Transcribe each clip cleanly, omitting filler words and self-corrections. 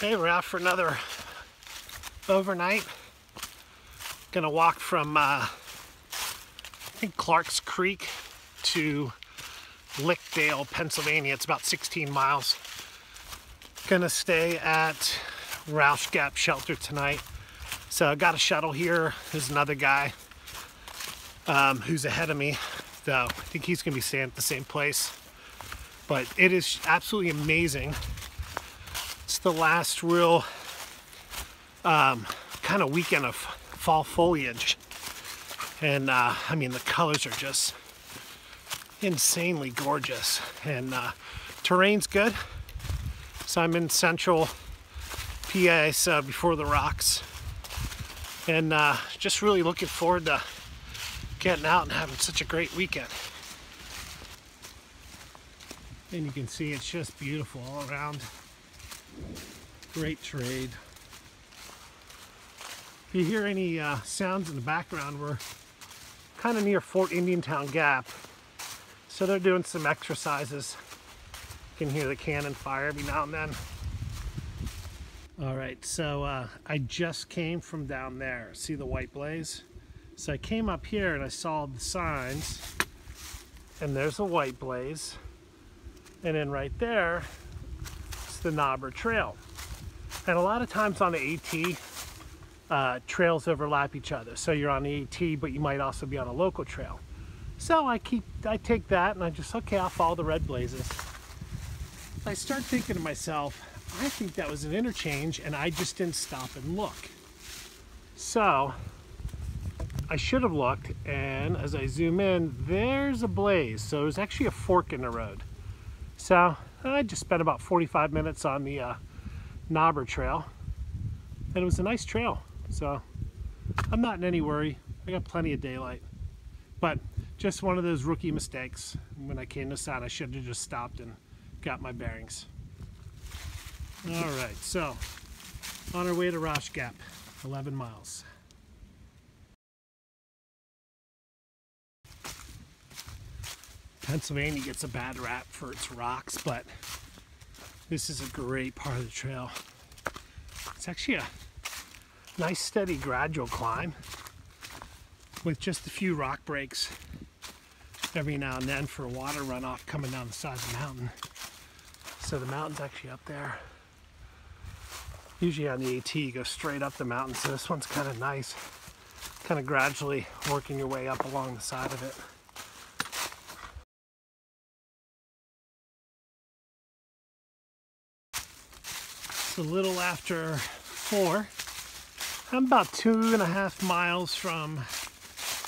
Okay, we're out for another overnight. Gonna walk from I think Clark's Creek to Lickdale, Pennsylvania. It's about 16 miles. Gonna stay at Rausch Gap shelter tonight. So I got a shuttle here. There's another guy who's ahead of me, though. I think he's gonna be staying at the same place. But it is absolutely amazing. It's the last real kind of weekend of fall foliage. And I mean, the colors are just insanely gorgeous. And terrain's good. So I'm in central PA, so before the rocks. And just really looking forward to getting out and having such a great weekend. And you can see it's just beautiful all around. Great trade. If you hear any sounds in the background, we're kind of near Fort Indiantown Gap. So they're doing some exercises. You can hear the cannon fire every now and then. All right, so I just came from down there. See the white blaze? So I came up here and I saw the signs, and there's a white blaze. And then right there, it's the Knobber Trail. And a lot of times on the AT, trails overlap each other. So you're on the AT, but you might also be on a local trail. So I take that and I just, okay, I'll follow the red blazes. I start thinking to myself, I think that was an interchange and I just didn't stop and look. So I should have looked, and as I zoom in, there's a blaze. So there's actually a fork in the road. So I just spent about 45 minutes on the Knobber Trail, and it was a nice trail. So I'm not in any worry. I got plenty of daylight. But just one of those rookie mistakes. When I came to sound, I should have just stopped and got my bearings. All right, so on our way to Rausch Gap, 11 miles. Pennsylvania gets a bad rap for its rocks, but this is a great part of the trail. It's actually a nice, steady, gradual climb with just a few rock breaks every now and then for water runoff coming down the side of the mountain. So the mountain's actually up there. Usually on the AT, you go straight up the mountain, so this one's kind of nice, kind of gradually working your way up along the side of it. It's a little after 4. I'm about 2.5 miles from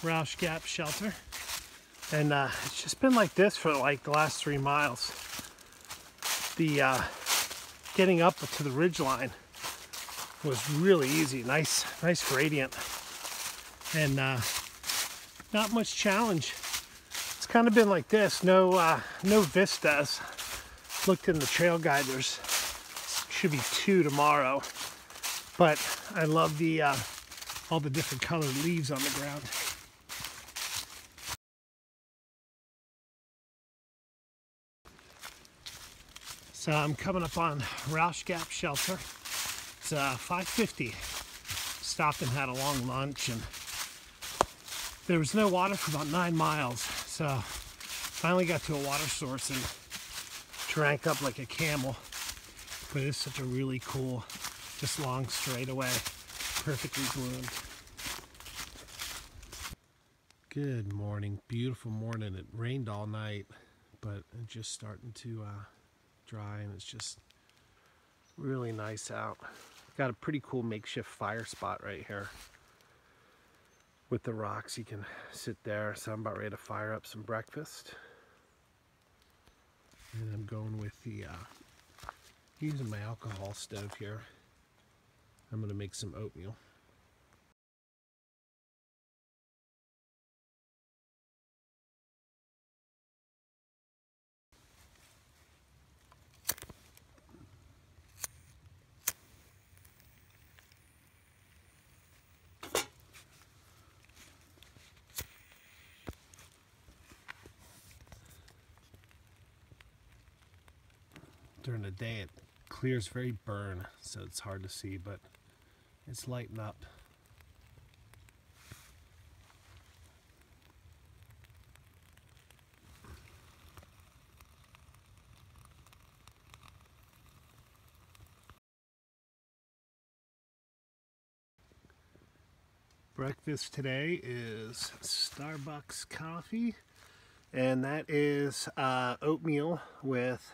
Rausch Gap shelter. And it's just been like this for like the last 3 miles. The getting up to the ridgeline was really easy. Nice gradient. And not much challenge. It's kind of been like this. No vistas. Looked in the trail guide. There's should be 2 tomorrow, but I love the all the different colored leaves on the ground. So I'm coming up on Rausch Gap shelter. It's 5:50. Stopped and had a long lunch, and there was no water for about 9 miles. So finally got to a water source and drank up like a camel. But it's such a really cool, just long straightaway, perfectly bloomed. Good morning, beautiful morning. It rained all night, but it's just starting to dry, and it's just really nice out. Got a pretty cool makeshift fire spot right here with the rocks. You can sit there. So I'm about ready to fire up some breakfast, and I'm going with the using my alcohol stove here. I'm going to make some oatmeal. During the day it clear is very burn, so it's hard to see, but it's lighting up. Breakfast today is Starbucks coffee, and that is oatmeal with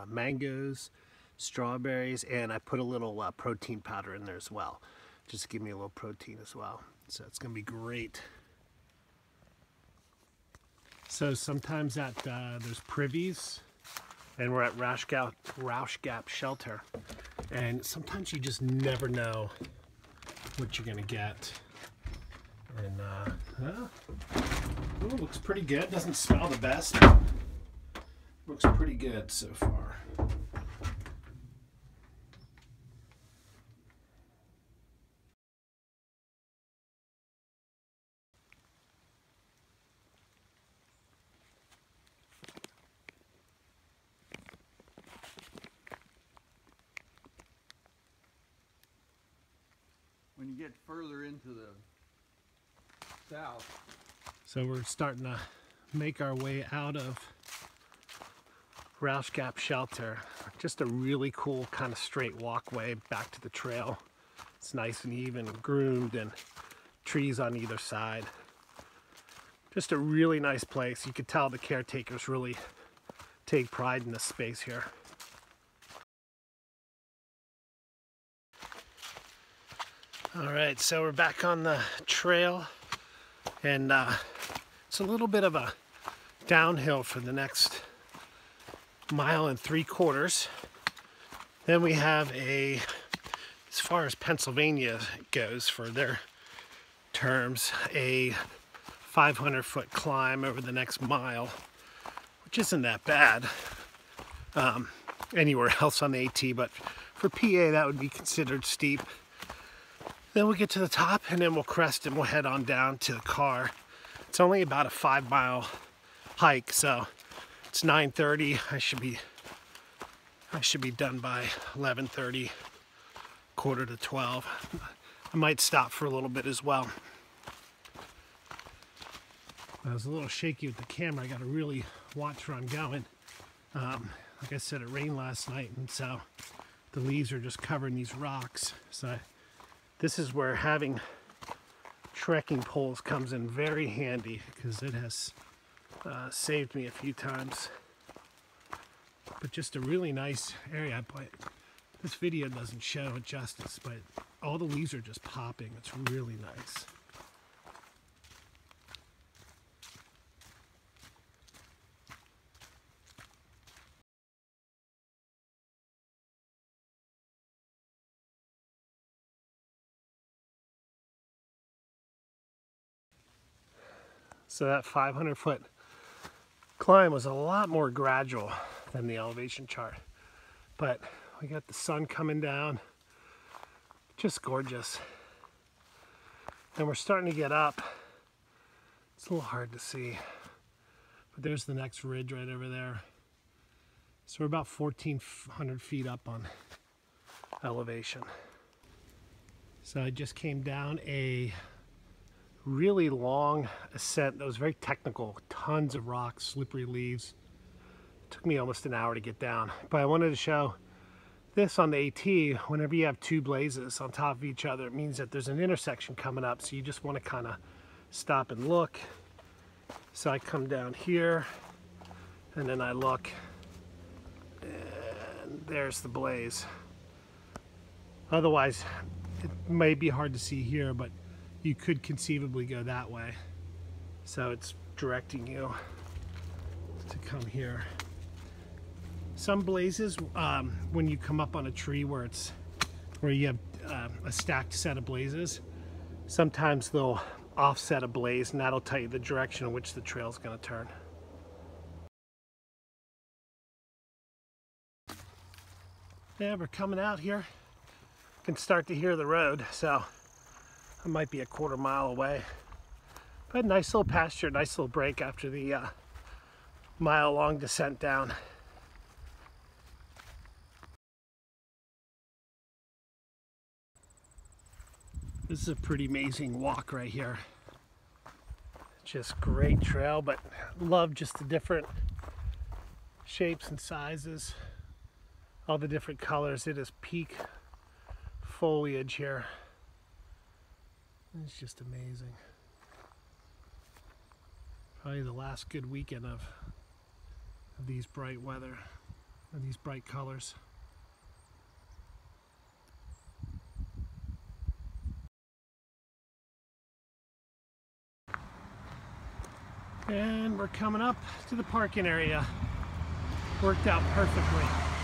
mangoes, strawberries, and I put a little protein powder in there as well, just to give me a little protein as well. So it's gonna be great. So sometimes at there's privies, and we're at Rausch Gap shelter, and sometimes you just never know what you're gonna get. And ooh, looks pretty good. Doesn't smell the best. Looks pretty good so far. When you get further into the south. So we're starting to make our way out of Rausch Gap shelter. Just a really cool kind of straight walkway back to the trail. It's nice and even and groomed, and trees on either side. Just a really nice place. You could tell the caretakers really take pride in this space here. All right, so we're back on the trail, and it's a little bit of a downhill for the next 1.75 miles. Then we have as far as Pennsylvania goes for their terms, a 500-foot climb over the next mile, which isn't that bad anywhere else on the AT, but for PA that would be considered steep. Then we'll get to the top, and then we'll crest and we'll head on down to the car. It's only about a 5-mile hike, so it's 9:30. I should be done by 11:30, 11:45. I might stop for a little bit as well. I was a little shaky with the camera. I got to really watch where I'm going. Like I said, it rained last night, and so the leaves are just covering these rocks. So this is where having trekking poles comes in very handy, because it has saved me a few times. But just a really nice area. But this video doesn't show it justice, but all the leaves are just popping. It's really nice. So that 500-foot climb was a lot more gradual than the elevation chart. But we got the sun coming down, just gorgeous. And we're starting to get up. It's a little hard to see, but there's the next ridge right over there. So we're about 1,400 feet up on elevation. So I just came down a really long ascent that was very technical, tons of rocks, slippery leaves. It took me almost an hour to get down, but I wanted to show this on the AT. Whenever you have two blazes on top of each other, it means that there's an intersection coming up, so you just want to kind of stop and look. So I come down here, and then I look, and there's the blaze. Otherwise, it may be hard to see here, but you could conceivably go that way. So it's directing you to come here. Some blazes, when you come up on a tree where you have a stacked set of blazes, sometimes they'll offset a blaze, and that'll tell you the direction in which the trail is going to turn. Yeah, we're coming out here. You can start to hear the road, so I might be a 1/4 mile away. But nice little pasture, nice little break after the mile-long descent down. This is a pretty amazing walk right here. Just great trail, but love just the different shapes and sizes, all the different colors. It is peak foliage here. It's just amazing. Probably the last good weekend of these bright weather, of these bright colors. And we're coming up to the parking area. Worked out perfectly.